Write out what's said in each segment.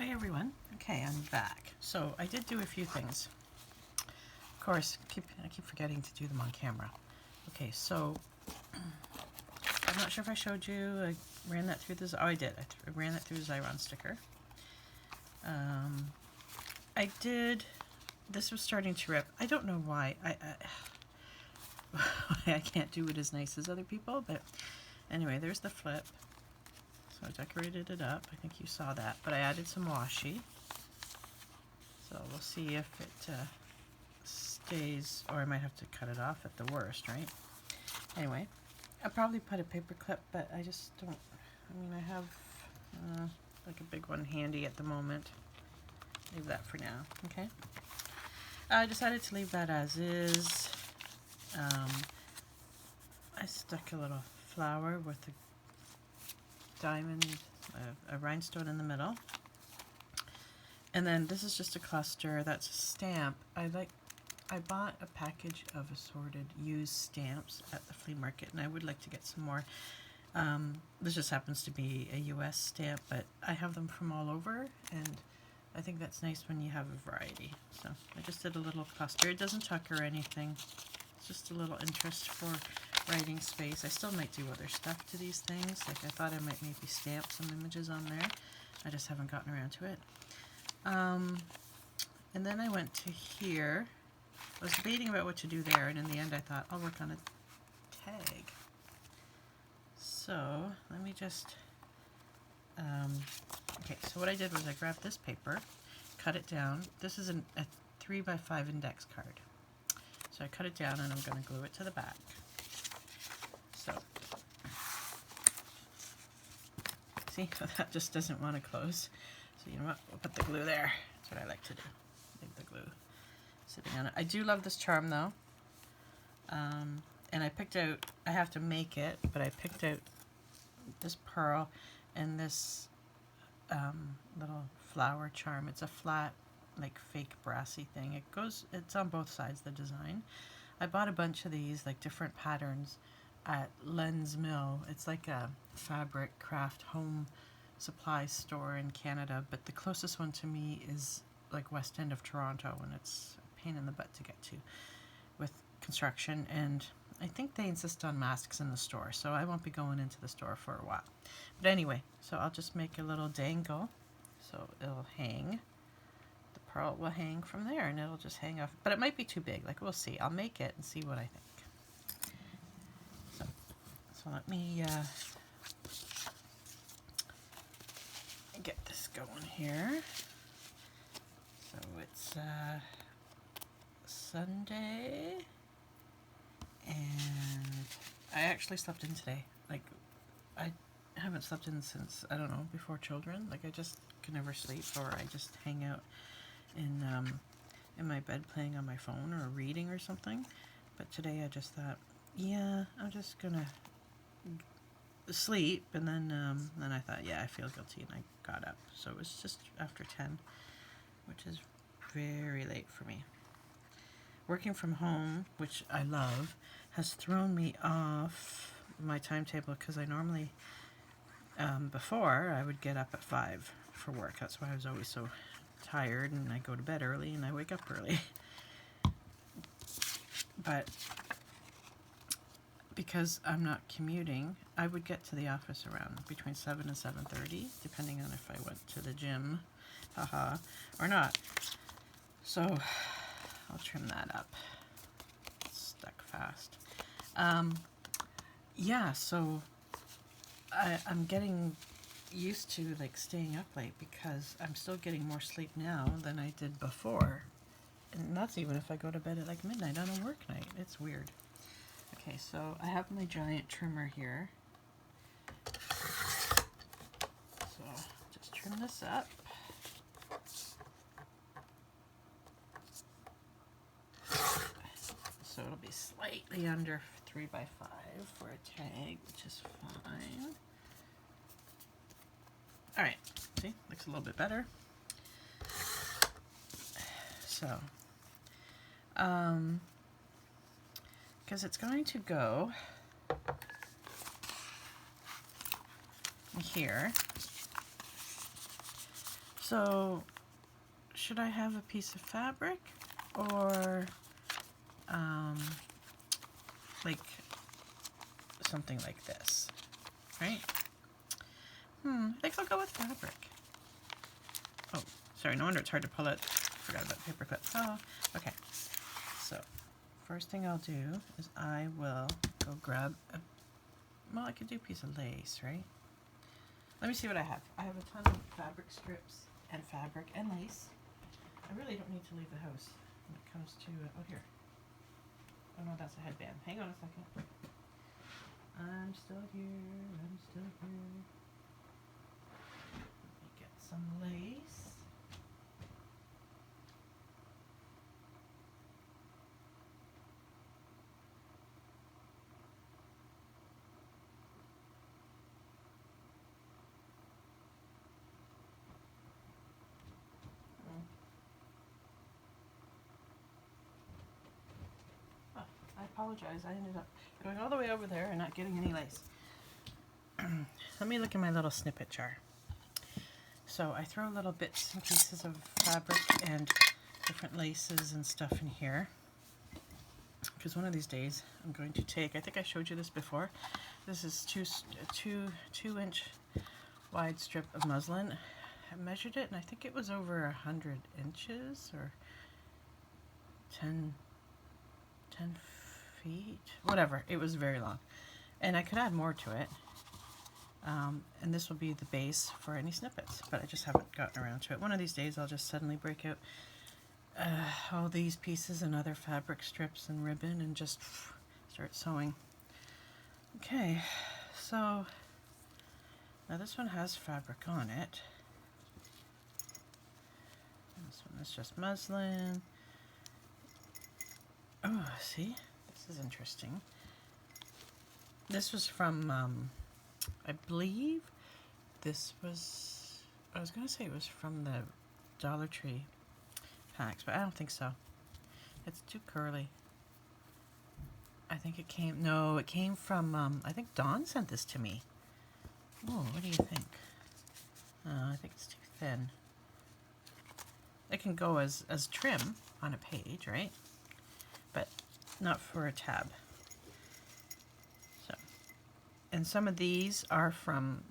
Hi everyone. Okay, I'm back. So I did do a few things. Of course, I keep forgetting to do them on camera. Okay, so I'm not sure if I showed you. I ran that through this. Oh, I did. I ran that through the Xyron sticker. I did. This was starting to rip. I don't know why. I can't do it as nice as other people, but anyway, there's the flip. So I decorated it up. I think you saw that, but I added some washi. So we'll see if it stays, or I might have to cut it off at the worst, right? Anyway, I'll probably put a paper clip, but I just don't, I mean, I have like a big one handy at the moment. Leave that for now, okay? I decided to leave that as is. I stuck a little flower with a diamond, a rhinestone in the middle. And then this is just a cluster. That's a stamp. I bought a package of assorted used stamps at the flea market, and I would like to get some more. This just happens to be a US stamp, but I have them from all over, and I think that's nice when you have a variety. So I just did a little cluster. It doesn't tuck or anything. It's just a little interest for writing space. I still might do other stuff to these things. Like I thought I might maybe stamp some images on there. I just haven't gotten around to it. And then I went to here. I was debating about what to do there, and in the end I thought I'll work on a tag. So let me just, okay, so what I did was I grabbed this paper, cut it down. This is a 3x5 index card. So I cut it down and I'm going to glue it to the back. So, see, that just doesn't want to close. So you know what, we'll put the glue there. That's what I like to do. Leave the glue sitting on it. I do love this charm though. And I picked out, I have to make it, but I picked out this pearl and this little flower charm. It's a flat, like fake brassy thing. It's on both sides, the design. I bought a bunch of these, like different patterns at Lens Mill. It's like a fabric craft home supply store in Canada, but the closest one to me is like West End of Toronto, and it's a pain in the butt to get to with construction, and I think they insist on masks in the store, so I won't be going into the store for a while. But anyway, so I'll just make a little dangle so it'll hang. The pearl will hang from there, and it'll just hang off, but it might be too big. Like, we'll see. I'll make it and see what I think. So let me get this going here. So it's Sunday, and I actually slept in today. Like, I haven't slept in since, I don't know, before children. Like, I just can never sleep, or I just hang out in my bed playing on my phone or reading or something. But today I just thought, yeah, I'm just gonna sleep, and then I thought, yeah, I feel guilty, and I got up. So it was just after 10, which is very late for me. Working from home, which I love, has thrown me off my timetable, because I normally, before, I would get up at 5 for work. That's why I was always so tired, and I go to bed early and I wake up early. But because I'm not commuting, I would get to the office around between 7 and 7:30, depending on if I went to the gym, or not. So I'll trim that up. It's stuck fast. Yeah, so I'm getting used to like staying up late, because I'm still getting more sleep now than I did before. And that's even if I go to bed at like midnight on a work night. It's weird. Okay, so I have my giant trimmer here. So just trim this up. So it'll be slightly under 3x5 for a tag, which is fine. Alright, see, looks a little bit better. So, because it's going to go here. So should I have a piece of fabric or like something like this, right? I think I'll go with fabric. Oh, sorry, no wonder it's hard to pull it. Forgot about paper clip. Oh, okay. So first thing I'll do is I will go grab a, well, I could do a piece of lace, right? Let me see what I have. I have a ton of fabric strips and fabric and lace. I really don't need to leave the house when it comes to, oh here. Oh no, that's a headband. Hang on a second. I'm still here, I'm still here. Let me get some lace. I apologize. I ended up going all the way over there and not getting any lace. Let me look in my little snippet jar. So I throw little bits and pieces of fabric and different laces and stuff in here. Because one of these days I'm going to take, I think I showed you this before. This is two inch wide strip of muslin. I measured it and I think it was over 100 inches or 10 feet, whatever. It was very long, and I could add more to it, and this will be the base for any snippets, but I just haven't gotten around to it. One of these days I'll just suddenly break out all these pieces and other fabric strips and ribbon and just start sewing. Okay, so now this one has fabric on it. This one is just muslin. Oh, see? This is interesting. This was from, I believe this was, I was going to say it was from the Dollar Tree packs, but I don't think so. It's too curly. I think it came, no, it came from, I think Dawn sent this to me. Oh, what do you think? I think it's too thin. It can go as trim on a page, right? But not for a tab. So, and some of these are from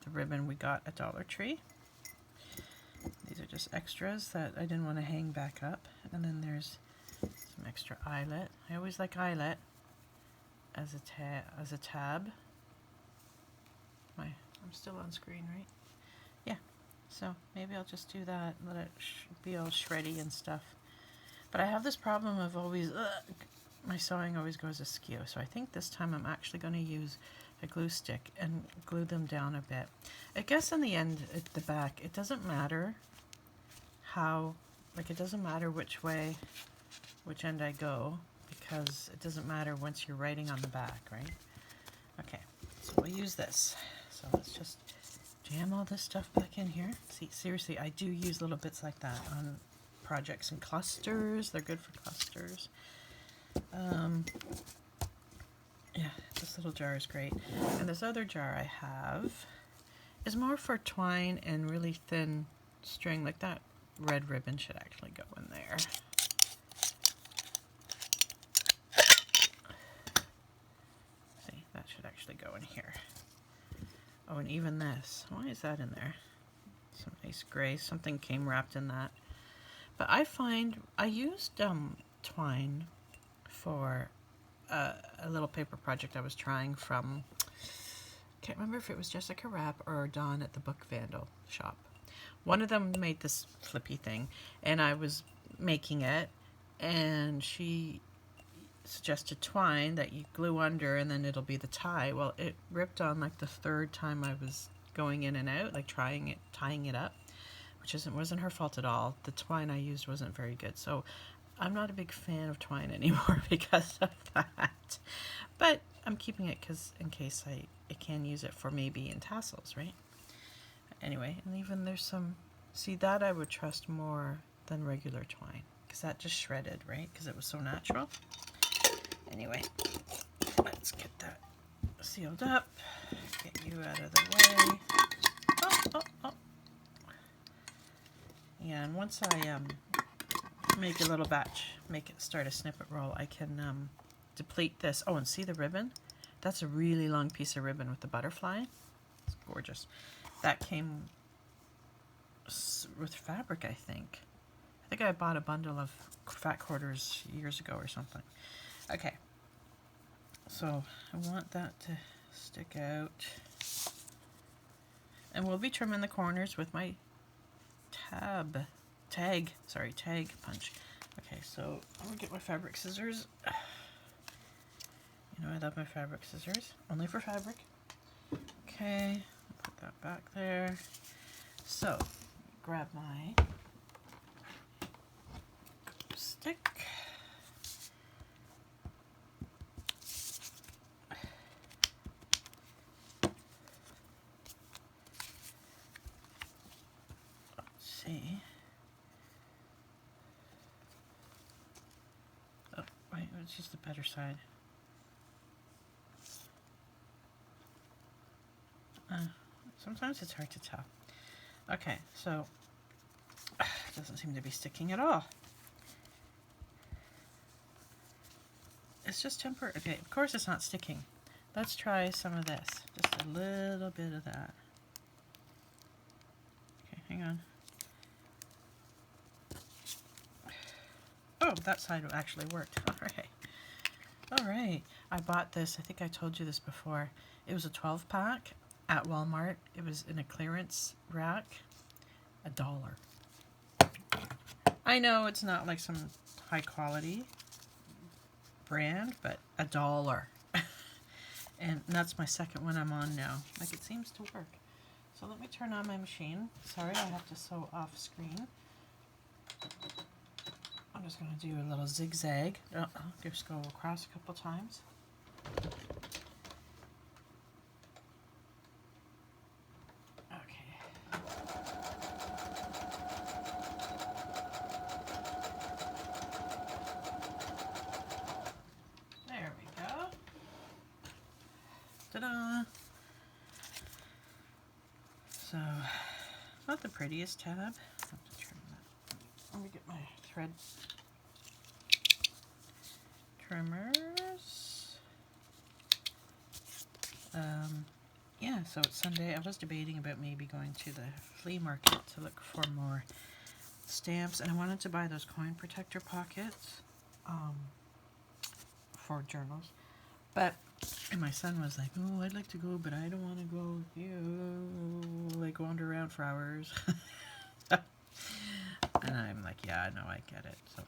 the ribbon we got at Dollar Tree. These are just extras that I didn't want to hang back up. And then there's some extra eyelet. I always like eyelet as a tab. I'm still on screen, right? Yeah. So maybe I'll just do that. Let it be all shreddy and stuff. But I have this problem of always, my sewing always goes askew. So I think this time I'm actually going to use a glue stick and glue them down a bit. I guess in the end, at the back, it doesn't matter how, like it doesn't matter which way, which end I go, because it doesn't matter once you're writing on the back, right? Okay, so we'll use this. So let's just jam all this stuff back in here. See, seriously, I do use little bits like that on projects and clusters. They're good for clusters. Yeah, this little jar is great. And this other jar I have is more for twine and really thin string. Like that red ribbon should actually go in there. See, that should actually go in here. Oh, and even this. Why is that in there? Some nice gray. Something came wrapped in that. But I find I used twine for a little paper project I was trying from, can't remember if it was Jessica Rapp or Dawn at the Book Vandal shop. One of them made this flippy thing, and I was making it, and she suggested twine that you glue under and then it'll be the tie. Well, it ripped on like the third time I was going in and out, like tying it up, which wasn't her fault at all. The twine I used wasn't very good, so I'm not a big fan of twine anymore because of that. But I'm keeping it because in case I can use it for maybe in tassels, right? Anyway, and even there's some, see that I would trust more than regular twine because that just shredded, right? Because it was so natural. Anyway, let's get that sealed up. Get you out of the way. Oh, oh, oh. Yeah, and once I make a little batch, start a snippet roll, I can deplete this. Oh, and see the ribbon? That's a really long piece of ribbon with the butterfly. It's gorgeous. That came with fabric, I think. I think I bought a bundle of fat quarters years ago or something. Okay, so I want that to stick out. And we'll be trimming the corners with my tag punch. Okay, so I'm gonna get my fabric scissors. You know I love my fabric scissors, only for fabric. Okay, put that back there. So, grab my stick. Let's see. Oh, wait, let's use the better side. Sometimes it's hard to tell. Okay, so it doesn't seem to be sticking at all. It's just temporary. Okay, of course it's not sticking. Let's try some of this. Just a little bit of that. Okay, hang on. Oh, that side actually worked. All right. All right. I bought this. I think I told you this before. It was a 12-pack at Walmart. It was in a clearance rack. $1. I know it's not like some high quality brand, but $1. And that's my second one I'm on now. Like, it seems to work. So let me turn on my machine. Sorry, I have to sew off screen. I'm just going to do a little zigzag. Just go across a couple times. Okay. There we go. Ta-da! So, not the prettiest tab. I have to trim that. Let me get my thread trimmers. Yeah, so it's Sunday. I was debating about maybe going to the flea market to look for more stamps, and I wanted to buy those coin protector pockets for journals. But and my son was like, "Oh, I'd like to go, but I don't want to go with you. Like wander around for hours." And I'm like, "Yeah, I know, I get it." So,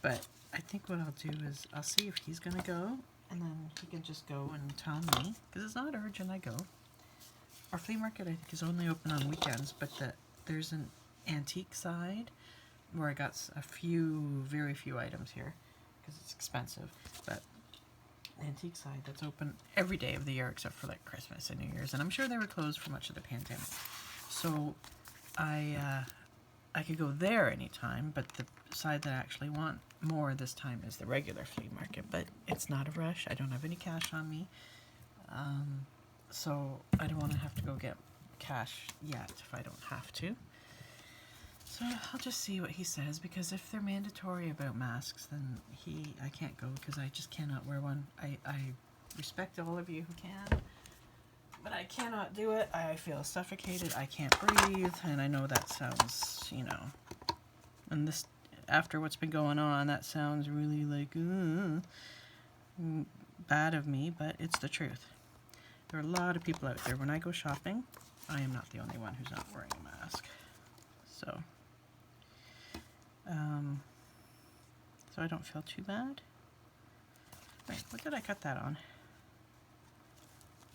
but I think what I'll do is I'll see if he's gonna go, and then he can just go and tell me, because it's not urgent. I go. Our flea market, I think, is only open on weekends, but there's an antique side where I got very few items here because it's expensive, but antique side that's open every day of the year except for like Christmas and New Year's, and I'm sure they were closed for much of the pandemic. So I could go there anytime, but the side that I actually want more this time is the regular flea market, but it's not a rush. I don't have any cash on me. So I don't want to have to go get cash yet if I don't have to. So I'll just see what he says, because if they're mandatory about masks, then I can't go because I just cannot wear one. I respect all of you who can, but I cannot do it. I feel suffocated. I can't breathe, and I know that sounds, and this, after what's been going on, that sounds really like bad of me, but it's the truth. There are a lot of people out there. When I go shopping, I am not the only one who's not wearing a mask. So, so I don't feel too bad. Wait, what did I cut that on?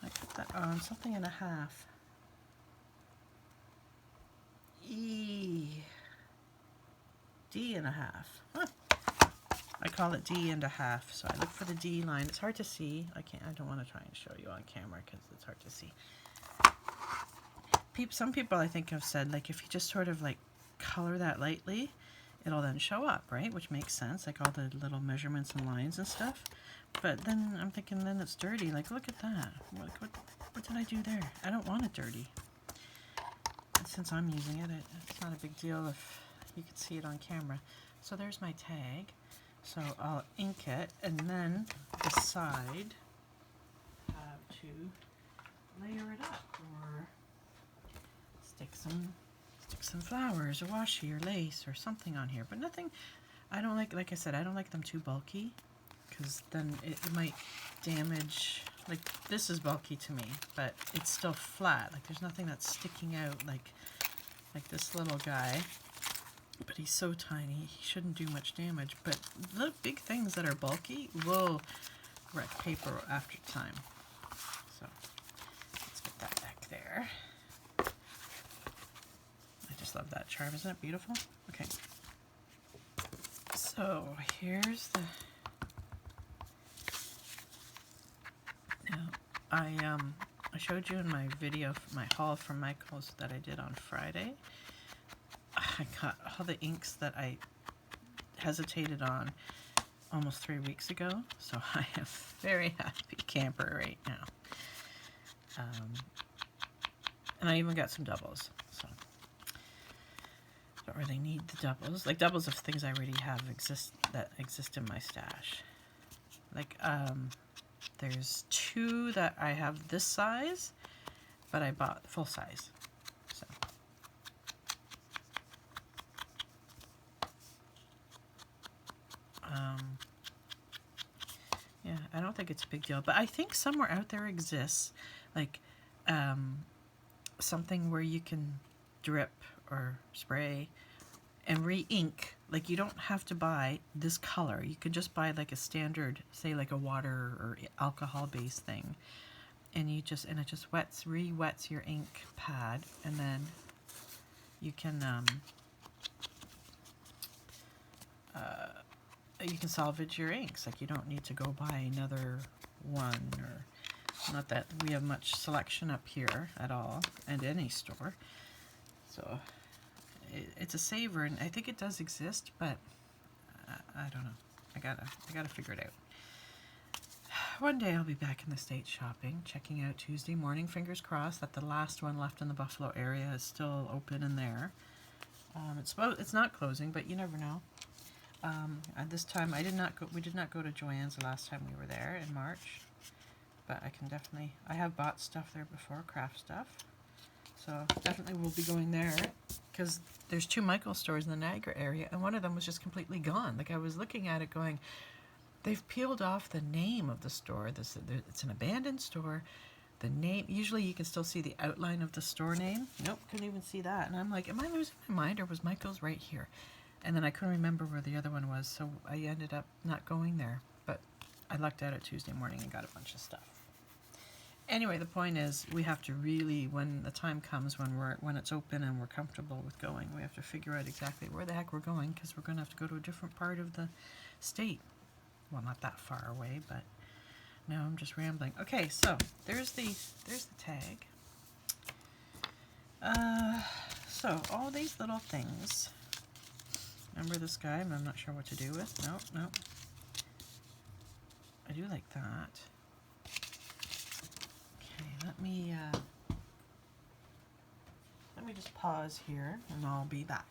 I cut that on something and a half. D and a half. Huh. I call it D and a half, so I look for the D line. It's hard to see. I don't want to try and show you on camera because it's hard to see. Some people, I think, have said, like, if you just sort of like color that lightly, it'll then show up, right? Which makes sense, like all the little measurements and lines and stuff. But then I'm thinking, then it's dirty. Like, look at that. What did I do there? I don't want it dirty. And since I'm using it, it's not a big deal if you can see it on camera. So there's my tag. So I'll ink it and then decide how to layer it up or stick some flowers or washi or lace or something on here. But nothing, I don't like I said, I don't like them too bulky because then it might damage. Like this is bulky to me, but it's still flat. Like there's nothing that's sticking out like this little guy. But he's so tiny, he shouldn't do much damage. But the big things that are bulky will wreck paper after time. So let's get that back there. I just love that charm. Isn't it beautiful? Okay. So here's the... Now, I showed you in my video, my haul from Michaels that I did on Friday. I got all the inks that I hesitated on almost 3 weeks ago, so I am very happy camper right now. And I even got some doubles, so don't really need the doubles. Like doubles of things I already have that exist in my stash. Like there's 2 that I have this size, but I bought full size. So yeah, I don't think it's a big deal, but I think somewhere out there exists like something where you can drip or spray and re-ink. Like you don't have to buy this color. You can just buy like a standard, say like a water or alcohol based thing, and it just re-wets your ink pad, and then you can salvage your inks. Like you don't need to go buy another one, or not that we have much selection up here at all at any store. So it's a saver, and I think it does exist, but I don't know. I gotta figure it out. One day I'll be back in the States shopping, checking out Tuesday morning. Fingers crossed that the last one left in the Buffalo area is still open in there. It's not closing, but you never know. At this time, we did not go to Joann's the last time we were there in March, but I have bought stuff there before, craft stuff, so definitely we'll be going there, because there's 2 Michaels stores in the Niagara area, and one of them was just completely gone. Like I was looking at it going, they've peeled off the name of the store. It's an abandoned store. The name, usually you can still see the outline of the store name. Nope, couldn't even see that. And I'm like, am I losing my mind, or was Michael's right here? And then I couldn't remember where the other one was, so I ended up not going there. But I lucked out at Tuesday morning and got a bunch of stuff. Anyway, the point is, we have to really, when the time comes when it's open and we're comfortable with going, we have to figure out exactly where the heck we're going, because we're going to have to go to a different part of the state. Well, not that far away, but now I'm just rambling. Okay, so there's the tag. So all these little things. Remember this guy? I'm not sure what to do with. No. I do like that. Okay, let me just pause here, and I'll be back.